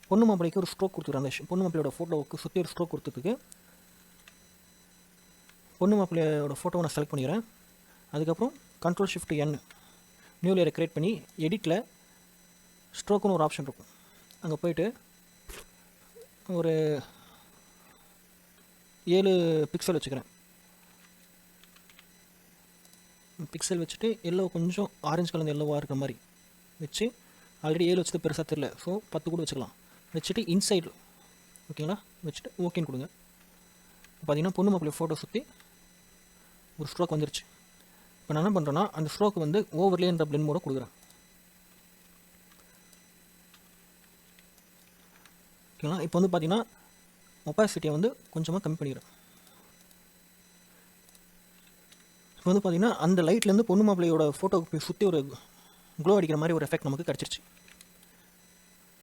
பொண்ணு மாப்பிள்ளைக்கு ஒரு ஸ்ட்ரோக் கொடுத்துக்கிறேன். அந்த பொண்ணு மாப்பிள்ளையோட ஃபோட்டோவுக்கு சுற்றி ஒரு ஸ்ட்ரோக் கொடுத்ததுக்கு பொண்ணு மாப்பிள்ளையோட ஃபோட்டோவை நான் செலக்ட் பண்ணிக்கிறேன். அதுக்கப்புறம் Ctrl+Shift+N நியூ லேயரை க்ரியேட் பண்ணி எடிட்டில் ஸ்ட்ரோக்குன்னு ஒரு ஆப்ஷன் இருக்கும். அங்கே போய்ட்டு ஒரு 7 பிக்சல் வச்சுக்கிறேன். பிக்சல் வச்சுட்டு எல்லோ கொஞ்சம் ஆரஞ்சு கலந்து எல்லோவாக இருக்கிற மாதிரி வச்சு, ஆல்ரெடி 7 வச்சது பெருசாக தெரியல, ஸோ 10 கூட வச்சுக்கலாம். வச்சுட்டு இன்சைடு ஓகேங்களா வச்சுட்டு ஓகேன்னு கொடுங்க. பார்த்தீங்கன்னா பொண்ணு மாப்பிள்ளை ஃபோட்டோ சுற்றி ஒரு ஸ்ட்ரோக் வந்துருச்சு. இப்போ நான் என்ன பண்ணுறேன்னா அந்த ஸ்ட்ரோக்கு வந்து ஓவர்லேன்ற பிளெண்ட் மோட கொடுக்குறேன். ஓகேங்களா. இப்போ வந்து பார்த்தீங்கன்னா ஒப்பாசிட்டியை வந்து கொஞ்சமாக கம்மி பண்ணிக்கிறேன். இப்போ வந்து பார்த்தீங்கன்னா அந்த லைட்லேருந்து பொண்ணு மாப்பிள்ளையோட ஃபோட்டோக்கு சுற்றி ஒரு க்ளோ அடிக்கிற மாதிரி ஒரு எஃபெக்ட் நமக்கு கிடச்சிருச்சு.